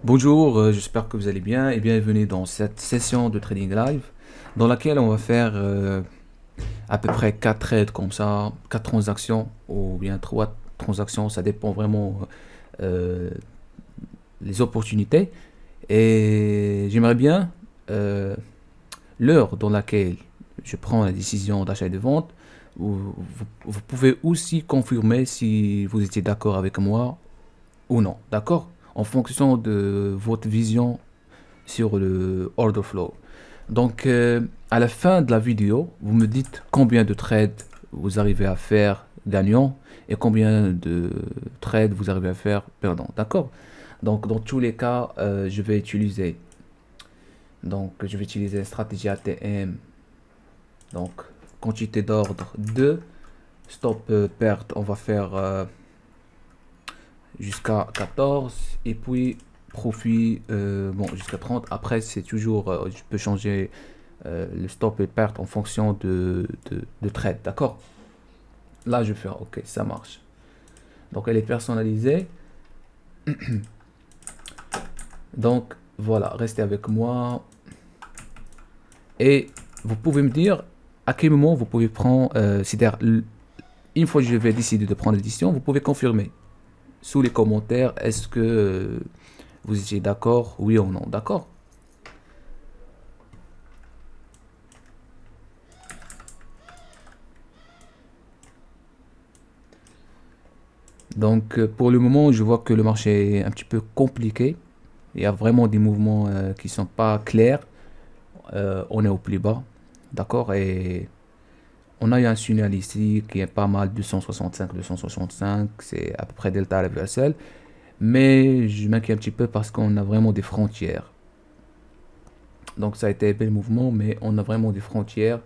Bonjour, j'espère que vous allez bien et bienvenue dans cette session de trading live dans laquelle on va faire à peu près 4 trades comme ça, 4 transactions ou bien 3 transactions, ça dépend vraiment euh, les opportunités. Et j'aimerais bien euh, l'heure dans laquelle je prends la décision d'achat et de vente. Vous pouvez aussi confirmer si vous étiez d'accord avec moi ou non, d'accord? En fonction de votre vision sur le order flow. Donc, à la fin de la vidéo, vous me dites combien de trades vous arrivez à faire gagnant et combien de trades vous arrivez à faire perdant. D'accord? Donc, dans tous les cas, je vais utiliser une stratégie ATM. Donc, quantité d'ordre 2. Stop perte, on va faire jusqu'à 14 et puis profit bon jusqu'à 30. Après c'est toujours je peux changer le stop et perte en fonction de trade, d'accord. Là je vais faire ok, ça marche. Donc elle est personnalisée. Donc voilà, restez avec moi et vous pouvez me dire à quel moment vous pouvez prendre c'est-à-dire une fois que je vais décider de prendre l'édition, vous pouvez confirmer sous les commentaires est-ce que vous étiez d'accord, oui ou non, d'accord. Donc pour le moment, je vois que le marché est un petit peu compliqué. Il y a vraiment des mouvements qui sont pas clairs. On est au plus bas, d'accord. Et on a eu un signal ici qui est pas mal 265, 265. C'est à peu près delta universel. Mais je m'inquiète un petit peu parce qu'on a vraiment des frontières. Donc ça a été un bel mouvement, mais on a vraiment des frontières.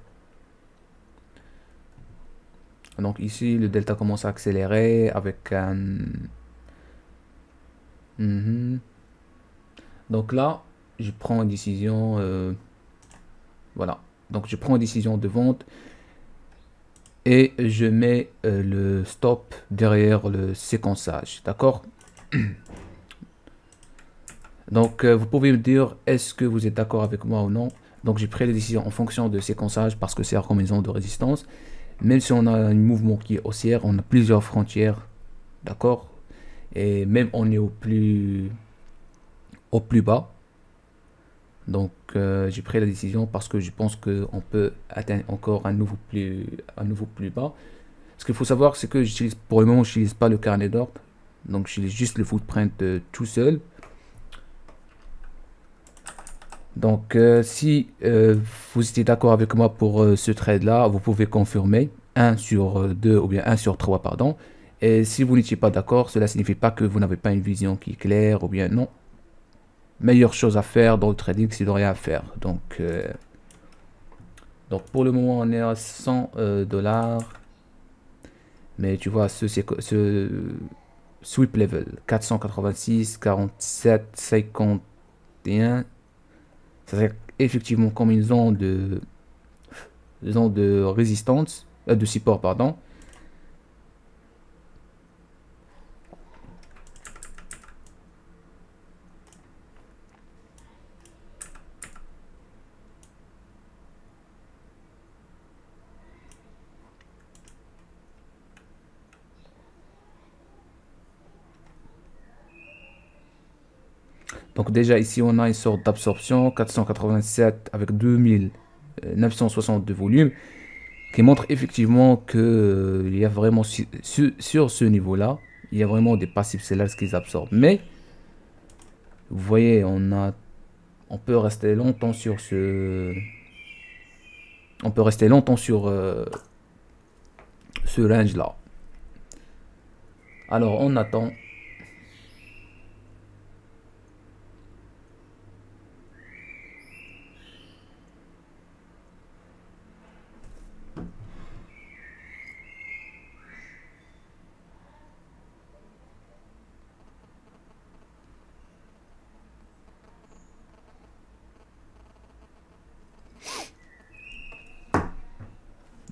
Donc ici, le delta commence à accélérer avec un... Mhm. Donc là, je prends une décision, voilà. Donc je prends une décision de vente et je mets le stop derrière le séquençage, d'accord. Donc vous pouvez me dire est-ce que vous êtes d'accord avec moi ou non. Donc j'ai pris la décision en fonction de séquençage parce que c'est la combinaison de résistance. Même si on a un mouvement qui est haussière, on a plusieurs frontières, d'accord. Et même on est au plus bas. Donc j'ai pris la décision parce que je pense qu'on peut atteindre encore un nouveau plus bas. Ce qu'il faut savoir, c'est que pour le moment, je n'utilise pas le carnet d'ordre. Donc j'utilise juste le footprint tout seul. Donc si vous étiez d'accord avec moi pour ce trade-là, vous pouvez confirmer un sur 2 ou bien un sur 3 pardon. Et si vous n'étiez pas d'accord, cela ne signifie pas que vous n'avez pas une vision qui est claire ou bien non. Meilleure chose à faire dans le trading, c'est de rien faire. Donc pour le moment, on est à 100 dollars. Mais tu vois, ce sweep level 486, 47, 51, ça serait effectivement comme une zone de résistance, de support, pardon. Donc déjà ici, on a une sorte d'absorption, 487 avec 2960 de volume, qui montre effectivement que il y a vraiment sur ce niveau-là, il y a vraiment des passifs sellers qui absorbent. Mais vous voyez, on peut rester longtemps sur on peut rester longtemps sur ce range là. Alors on attend.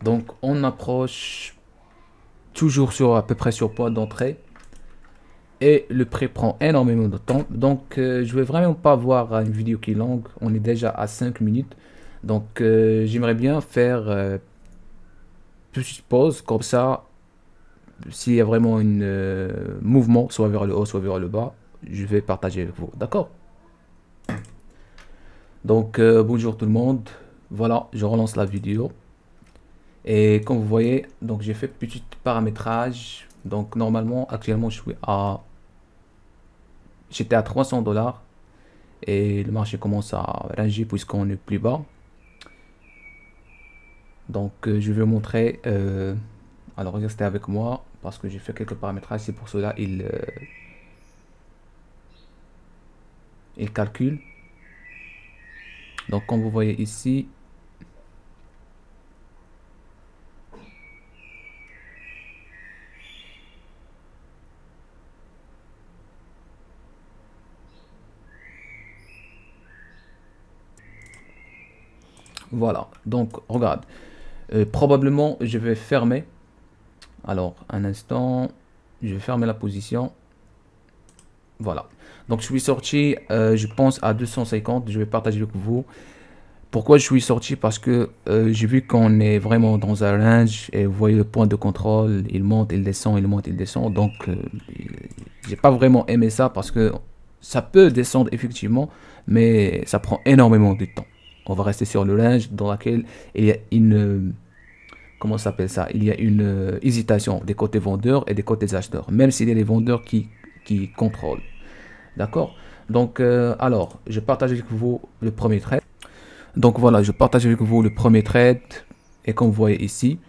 Donc on approche toujours sur à peu près sur point d'entrée. et le prix prend énormément de temps. Donc je vais vraiment pas voir une vidéo qui est longue. On est déjà à 5 minutes. Donc j'aimerais bien faire petite pause comme ça. S'il y a vraiment un mouvement, soit vers le haut, soit vers le bas, je vais partager avec vous. D'accord? Donc bonjour tout le monde. Voilà, je relance la vidéo. Et comme vous voyez, donc j'ai fait petit paramétrage. Donc normalement, actuellement, j'étais à 300 $. Et le marché commence à ranger puisqu'on est plus bas. Donc je vais vous montrer. Alors restez avec moi parce que j'ai fait quelques paramétrages. C'est pour cela il calcule. Donc comme vous voyez ici, voilà. Donc regarde, probablement je vais fermer. Alors un instant, je vais fermer la position. Voilà. Donc je suis sorti, je pense à 250. Je vais partager avec vous. Pourquoi je suis sorti? Parce que j'ai vu qu'on est vraiment dans un range et vous voyez le point de contrôle, il monte, il descend, il monte, il descend. Donc j'ai pas vraiment aimé ça parce que ça peut descendre effectivement, mais ça prend énormément de temps. On va rester sur le range dans lequel il y a une comment ça s'appelle ça? Il y a une hésitation des côtés vendeurs et des côtés acheteurs, même s'il y a les vendeurs qui contrôlent. D'accord? Donc alors je partage avec vous le premier trade. Donc voilà, je partage avec vous le premier trade et comme vous voyez ici,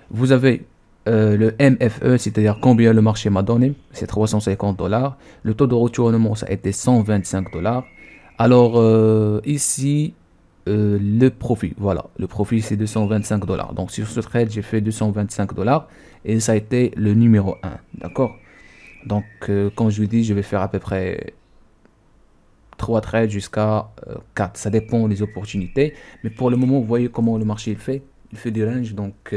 vous avez le MFE, c'est-à-dire combien le marché m'a donné, c'est 350 $. Le taux de retournement, ça a été 125 $. Alors ici, le profit, voilà, le profit c'est 225 $. Donc sur ce trade, j'ai fait 225 $ et ça a été le numéro 1, d'accord? Donc comme je vous dis, je vais faire à peu près 3 trades jusqu'à 4, ça dépend des opportunités, mais pour le moment vous voyez comment le marché il fait des ranges, donc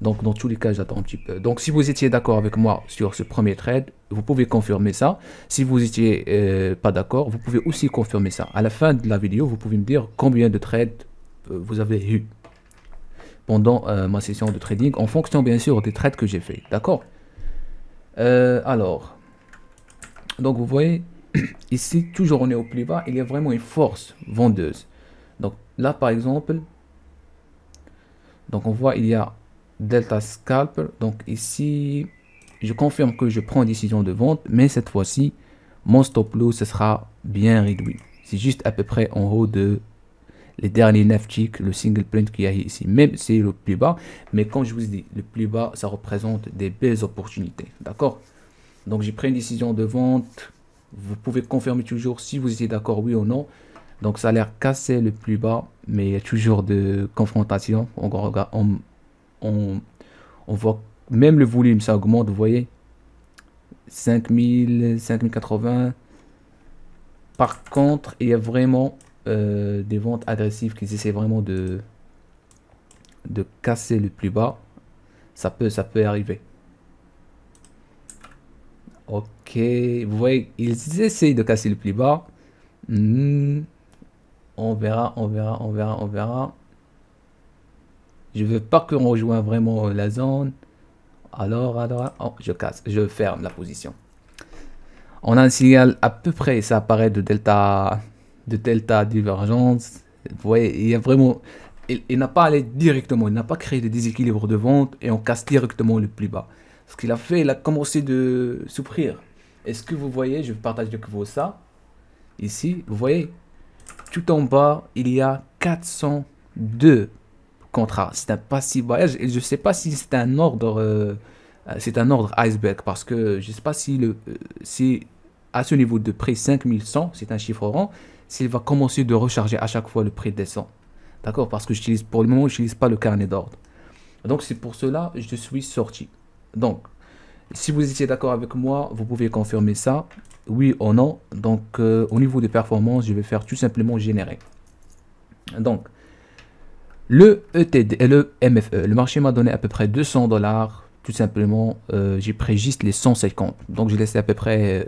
dans tous les cas j'attends un petit peu. Donc si vous étiez d'accord avec moi sur ce premier trade, vous pouvez confirmer ça. Si vous étiez pas d'accord, vous pouvez aussi confirmer ça. À la fin de la vidéo, vous pouvez me dire combien de trades vous avez eu pendant ma session de trading, en fonction bien sûr des trades que j'ai fait, d'accord? Alors donc vous voyez ici, toujours on est au plus bas, il y a vraiment une force vendeuse. Donc là par exemple, donc on voit il y a Delta Scalper. Donc ici, je confirme que je prends une décision de vente, mais cette fois-ci, mon stop loss ce sera bien réduit. C'est juste à peu près en haut de les derniers 9 ticks, le single print qu'il y a ici. Même c'est le plus bas, mais quand je vous dis le plus bas, ça représente des belles opportunités. D'accord? Donc j'ai pris une décision de vente. Vous pouvez confirmer toujours si vous étiez d'accord, oui ou non. Donc ça a l'air cassé le plus bas, mais il y a toujours de confrontation. On voit même le volume, ça augmente, vous voyez. 5000, 5080. Par contre, il y a vraiment des ventes agressives qui essaient vraiment de casser le plus bas. Ça peut arriver. Ok, vous voyez, ils essayent de casser le plus bas. On verra, on verra, on verra, on verra. Je veux pas qu'on rejoigne vraiment la zone. Alors, oh, je casse, je ferme la position. On a un signal à peu près, ça apparaît de delta divergence. Vous voyez, il y a vraiment, il n'a pas allé directement, il n'a pas créé de déséquilibre de vente et on casse directement le plus bas. Ce qu'il a fait, il a commencé de souffrir. Est-ce que vous voyez, je partage avec vous ça. Ici, vous voyez, tout en bas, il y a 402 contrats. C'est un passif voyage et je ne sais pas si c'est un ordre, iceberg parce que je ne sais pas si à ce niveau de prix 5100, c'est un chiffre rond, s'il va commencer de recharger à chaque fois le prix descend. D'accord? Parce que pour le moment, je n'utilise pas le carnet d'ordre. Donc c'est pour cela que je suis sorti. Donc, si vous étiez d'accord avec moi, vous pouvez confirmer ça, oui ou non. Donc, au niveau des performances, je vais faire tout simplement générer. Donc, le ETD et le MFE, le marché m'a donné à peu près 200 $. tout simplement, j'ai pris juste les 150. Donc, j'ai laissé à peu près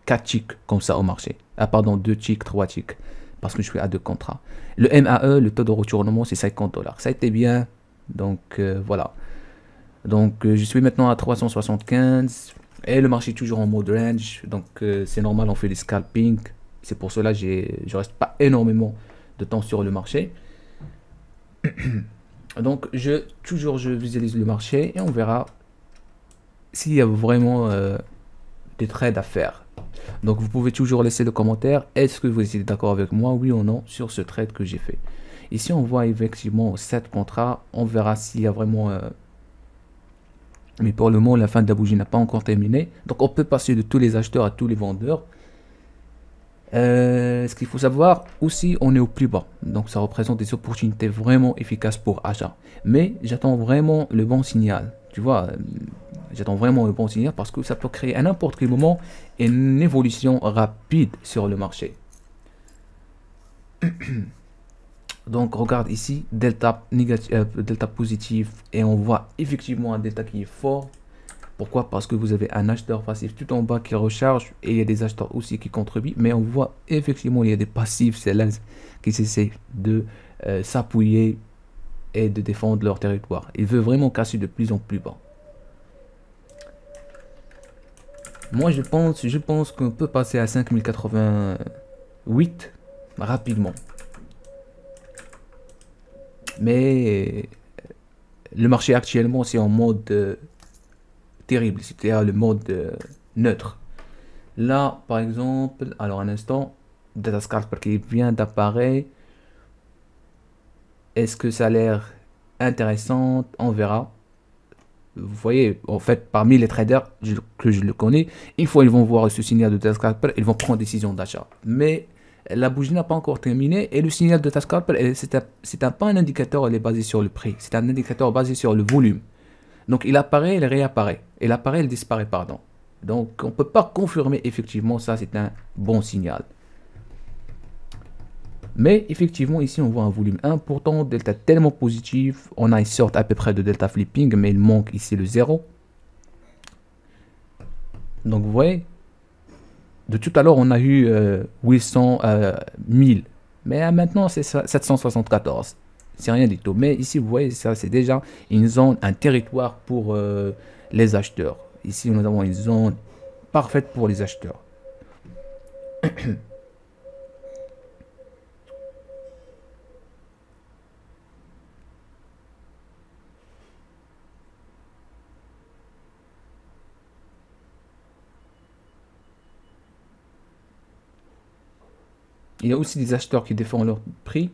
4 ticks comme ça au marché. Ah, pardon, 2 ticks, 3 ticks. Parce que je suis à 2 contrats. Le MAE, le taux de retournement, c'est 50 $. Ça a été bien. Donc, voilà. Donc, je suis maintenant à 375. Et le marché est toujours en mode range. Donc, c'est normal, on fait des scalping. C'est pour cela que je reste pas énormément de temps sur le marché. Donc, je visualise le marché et on verra s'il y a vraiment des trades à faire. Donc, vous pouvez toujours laisser le commentaire. Est-ce que vous êtes d'accord avec moi, oui ou non, sur ce trade que j'ai fait? Ici, on voit effectivement 7 contrats. On verra s'il y a vraiment... mais pour le moment, la fin de la bougie n'a pas encore terminé. Donc, on peut passer de tous les acheteurs à tous les vendeurs. Ce qu'il faut savoir aussi, on est au plus bas. Donc, ça représente des opportunités vraiment efficaces pour achat. Mais j'attends vraiment le bon signal. Tu vois, j'attends vraiment le bon signal parce que ça peut créer à n'importe quel moment une évolution rapide sur le marché. Donc, regarde ici, delta négatif, delta positif, et on voit effectivement un delta qui est fort. Pourquoi? Parce que vous avez un acheteur passif tout en bas qui recharge et il y a des acheteurs aussi qui contribuent. Mais on voit effectivement il y a des passifs sellers qui essaient de s'appuyer et de défendre leur territoire. Ils veulent vraiment casser de plus en plus bas. Moi je pense qu'on peut passer à 5088 rapidement. Mais le marché actuellement c'est en mode... terrible, c'était le mode neutre. Là, par exemple, alors un instant, Data Scalper qui vient d'apparaître. Est-ce que ça a l'air intéressant? On verra. Vous voyez, en fait, parmi les traders que je le connais, une fois ils vont voir ce signal de Data Scalper, ils vont prendre décision d'achat. Mais la bougie n'a pas encore terminé et le signal de Data Scalper, c'est pas un indicateur, il est basé sur le prix. C'est un indicateur basé sur le volume. Donc il apparaît, il réapparaît. Il apparaît, il disparaît, pardon. Donc on ne peut pas confirmer effectivement ça, c'est un bon signal. Mais effectivement ici on voit un volume important, delta tellement positif. On a une sorte à peu près de delta flipping, mais il manque ici le 0. Donc vous voyez, de tout à l'heure on a eu 800, 1000. Mais maintenant c'est 774. C'est rien du tout. Mais ici, vous voyez, ça, c'est déjà une zone, un territoire pour les acheteurs. Ici, nous avons une zone parfaite pour les acheteurs. Il y a aussi des acheteurs qui défendent leur prix.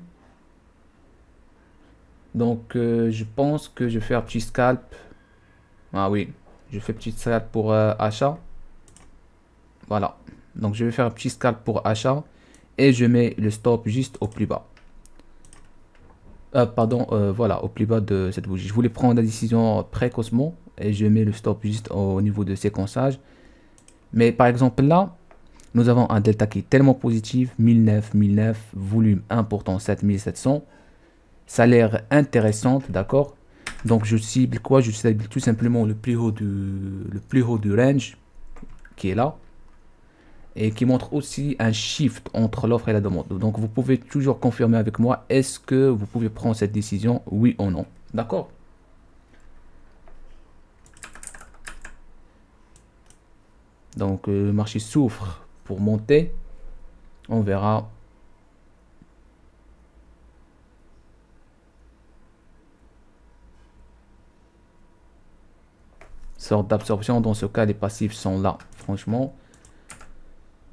Donc, je pense que je vais faire un petit scalp. Ah oui, je fais petit scalp pour achat. Voilà. Donc, je vais faire un petit scalp pour achat. Et je mets le stop juste au plus bas. Pardon, voilà, au plus bas de cette bougie. Je voulais prendre la décision précocement. Et je mets le stop juste au niveau de séquençage. Mais par exemple là, nous avons un delta qui est tellement positif. 1009, 1009, volume important 7700. Ça a l'air intéressant, d'accord? Donc je cible quoi? Je cible tout simplement le plus haut du range qui est là et qui montre aussi un shift entre l'offre et la demande. Donc vous pouvez toujours confirmer avec moi, est-ce que vous pouvez prendre cette décision, oui ou non? D'accord? Donc le marché souffre pour monter. On verra. Sorte d'absorption, dans ce cas les passifs sont là, franchement.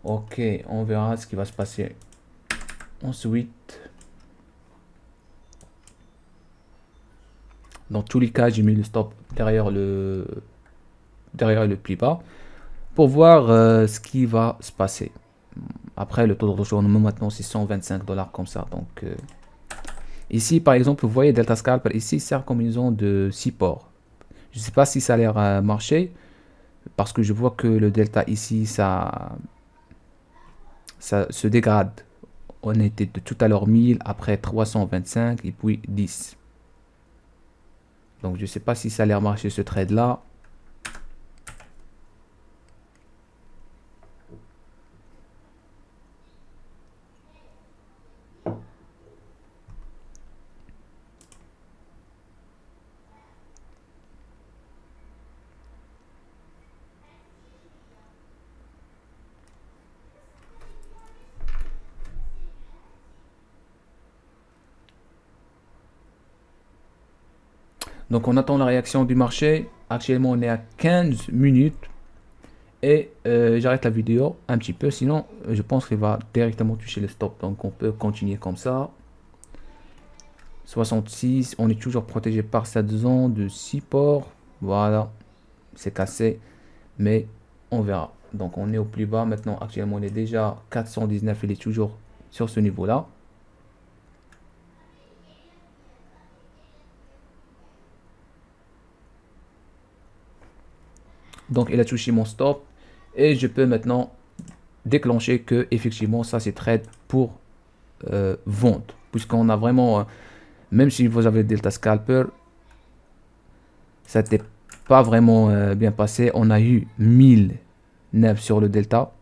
Ok, on verra ce qui va se passer ensuite. Dans tous les cas, j'ai mis le stop derrière le pli bas pour voir ce qui va se passer. Après, le taux de retournement maintenant c'est 125 $ comme ça. Donc ici par exemple, vous voyez Delta Scalper ici sert comme une zone de support. Je ne sais pas si ça a l'air marcher parce que je vois que le delta ici ça se dégrade. On était de tout à l'heure 1000, après 325 et puis 10. Donc je sais pas si ça a l'air marcher ce trade là. Donc on attend la réaction du marché. Actuellement on est à 15 minutes. Et j'arrête la vidéo un petit peu. Sinon je pense qu'il va directement toucher le stop. Donc on peut continuer comme ça. 66. On est toujours protégé par cette zone de support. Voilà. C'est cassé. Mais on verra. Donc on est au plus bas. Maintenant actuellement on est déjà 419. Il est toujours sur ce niveau là. Donc il a touché mon stop et je peux maintenant déclencher que effectivement ça c'est trade pour vente, puisqu'on a vraiment même si vous avez Delta Scalper, ça n'était pas vraiment bien passé. On a eu 1009 sur le Delta.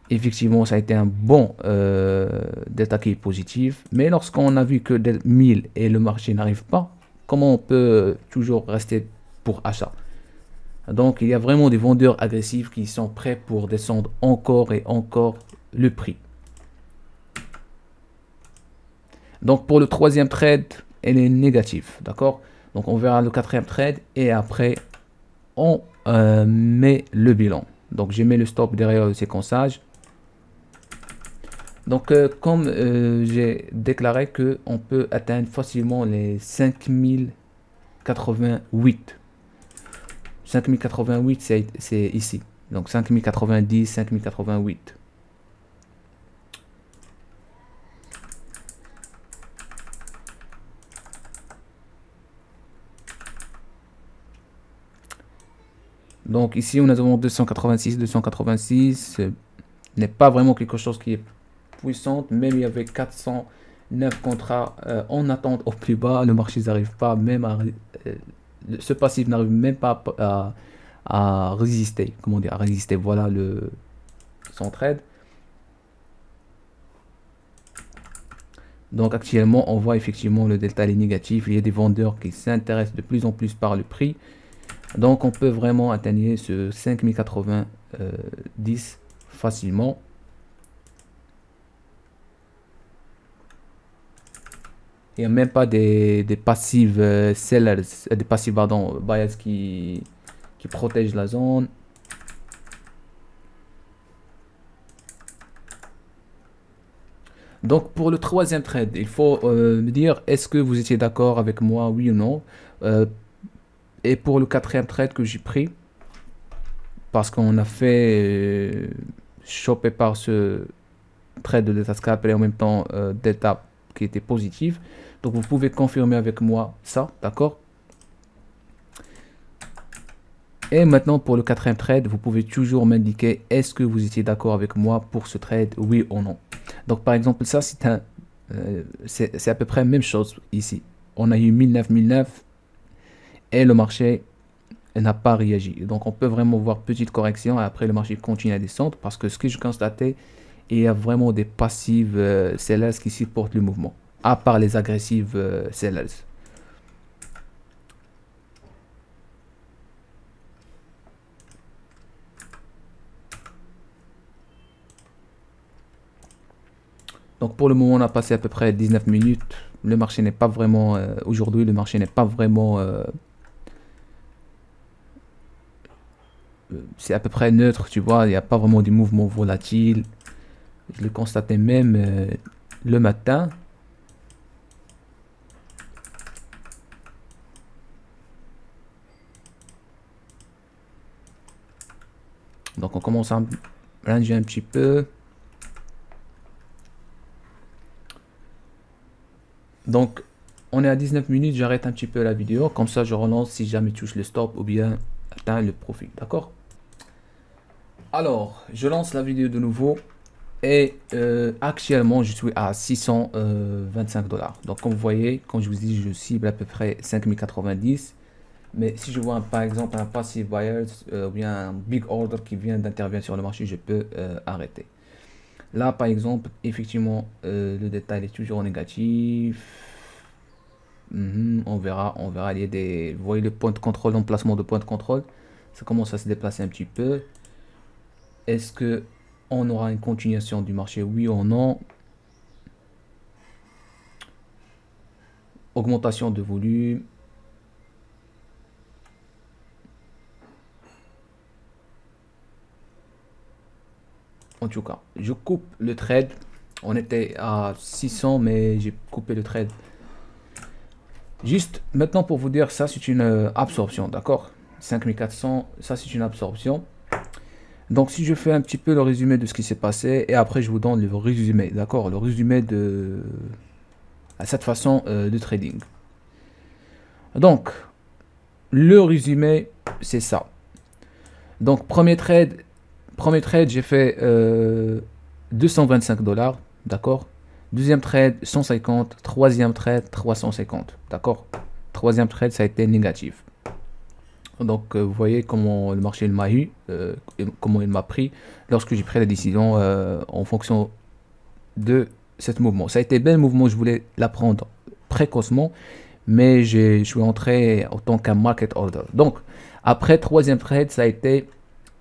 Effectivement ça a été un bon Delta qui est positif, mais lorsqu'on a vu que 1000 et le marché n'arrive pas, comment on peut toujours rester pour achat? Donc il y a vraiment des vendeurs agressifs qui sont prêts pour descendre encore et encore le prix. Donc pour le troisième trade, elle est négative, d'accord? Donc on verra le quatrième trade et après on met le bilan. Donc j'ai mis le stop derrière le séquençage. Donc comme j'ai déclaré que on peut atteindre facilement les 5088. 5088 c'est ici. Donc 5090, 5088. Donc ici on a 286, 286. N'est pas vraiment quelque chose qui est puissant. Même il y avait 409 contrats en attente au plus bas. Le marché n'arrive pas même à... ce passif n'arrive même pas à résister. Comment dire? À résister. Voilà son trade. Donc actuellement on voit effectivement le delta est négatif. Il y a des vendeurs qui s'intéressent de plus en plus par le prix. Donc on peut vraiment atteindre ce 5090 facilement. Il n'y a même pas des passives sellers, des passives buyers qui protègent la zone. Donc pour le troisième trade, il faut me dire est-ce que vous étiez d'accord avec moi, oui ou non. Et pour le quatrième trade que j'ai pris, parce qu'on a fait choper par ce trade de Delta Scalper et en même temps Delta qui était positif. Donc vous pouvez confirmer avec moi ça, d'accord? Et maintenant pour le quatrième trade, vous pouvez toujours m'indiquer est-ce que vous étiez d'accord avec moi pour ce trade, oui ou non. Donc par exemple ça c'est c'est à peu près la même chose ici. On a eu 1009 et le marché n'a pas réagi. Donc on peut vraiment voir petite correction et après le marché continue à descendre parce que ce que je constatais, il y a vraiment des passives sellers qui supportent le mouvement, à part les agressives sellers. Donc pour le moment on a passé à peu près 19 minutes. Le marché n'est pas vraiment aujourd'hui, le marché n'est pas vraiment c'est à peu près neutre, tu vois, il n'y a pas vraiment de mouvements volatiles. Je le constatais même le matin. Donc on commence à ranger un petit peu. Donc on est à 19 minutes, j'arrête un petit peu la vidéo. Comme ça je relance si jamais touche le stop ou bien atteint le profit. D'accord? Alors je lance la vidéo de nouveau. Et actuellement, je suis à 625 $. Donc, comme vous voyez, quand je vous dis, je cible à peu près 5090. Mais si je vois par exemple un passive buyer ou bien un big order qui vient d'intervenir sur le marché, je peux arrêter. Là, par exemple, effectivement, le détail est toujours négatif. On verra, on verra. Il y a des, vous voyez le point de contrôle, l'emplacement de point de contrôle. Ça commence à se déplacer un petit peu. Est-ce que on aura une continuation du marché, oui ou non? Augmentation de volume. En tout cas, je coupe le trade. On était à 600, mais j'ai coupé le trade. Juste maintenant pour vous dire, ça c'est une absorption, d'accord? 5400, ça c'est une absorption. Donc si je fais un petit peu le résumé de ce qui s'est passé, et après je vous donne le résumé, d'accord? Le résumé de à cette façon de trading. Donc, le résumé, c'est ça. Donc, premier trade, j'ai fait 225 $, d'accord? Deuxième trade, 150. Troisième trade, 350, d'accord? Troisième trade, ça a été négatif. Donc, vous voyez comment le marché m'a eu, comment il m'a pris lorsque j'ai pris la décision en fonction de ce mouvement. Ça a été bien le mouvement, je voulais l'apprendre précocement, mais je suis entré en tant qu'un market order. Donc, après troisième trade, ça a été...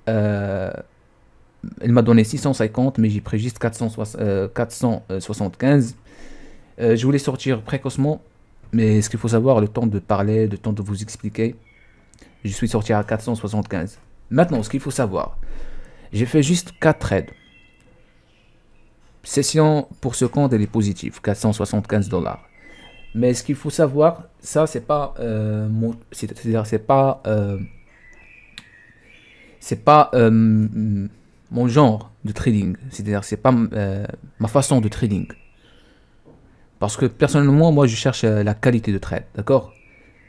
il m'a donné 650, mais j'ai pris juste 475. Je voulais sortir précocement, mais ce qu'il faut savoir, le temps de parler, le temps de vous expliquer, je suis sorti à 475. Maintenant, ce qu'il faut savoir, j'ai fait juste 4 trades. Session pour ce compte, elle est positive, 475 $. Mais ce qu'il faut savoir, ça c'est pas c'est-à-dire c'est pas mon genre de trading, c'est-à-dire c'est pas ma façon de trading. Parce que personnellement, moi je cherche la qualité de trade, d'accord?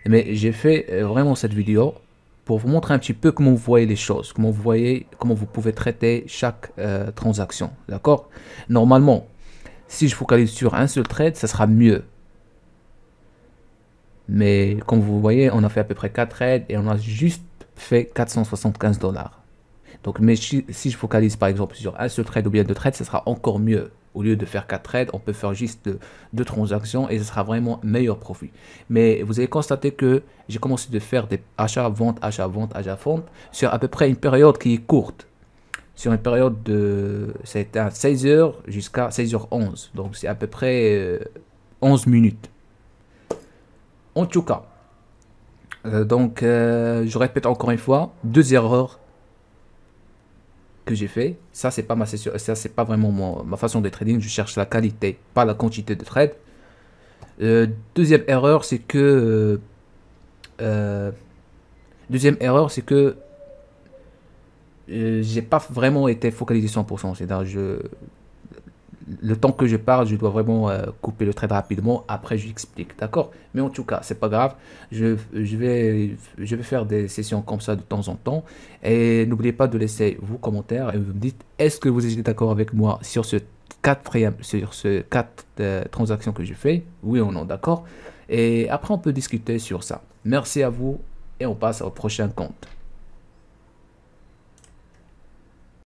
Mais j'ai fait vraiment cette vidéo pour vous montrer un petit peu comment vous voyez les choses, comment vous voyez, comment vous pouvez traiter chaque transaction, d'accord? Normalement, si je focalise sur un seul trade, ça sera mieux. Mais comme vous voyez, on a fait à peu près 4 trades et on a juste fait 475 $. Donc, mais si je focalise par exemple sur un seul trade ou bien 2 trades, ce sera encore mieux. Au lieu de faire 4 trades, on peut faire juste 2 transactions et ce sera vraiment meilleur profit. Mais vous avez constaté que j'ai commencé de faire des achats, ventes, achats, ventes, achats, ventes sur à peu près une période qui est courte. Sur une période de, c'était à 16h jusqu'à 16h11. Donc, c'est à peu près 11 minutes. En tout cas, je répète encore une fois, 2 erreurs que j'ai fait. Ça, c'est pas ma session, ça, c'est pas vraiment ma façon de trading. Je cherche la qualité, pas la quantité de trade. Deuxième erreur, c'est que j'ai pas vraiment été focalisé 100%. C'est-à-dire, le temps que je parle, je dois vraiment couper le trade rapidement. Après, je l'explique, d'accord? Mais en tout cas, c'est pas grave. Je vais faire des sessions comme ça de temps en temps. Et n'oubliez pas de laisser vos commentaires et vous me dites, est-ce que vous êtes d'accord avec moi sur ce quatre transactions que j'ai fait? Oui ou non, d'accord? Et après, on peut discuter sur ça. Merci à vous et on passe au prochain compte.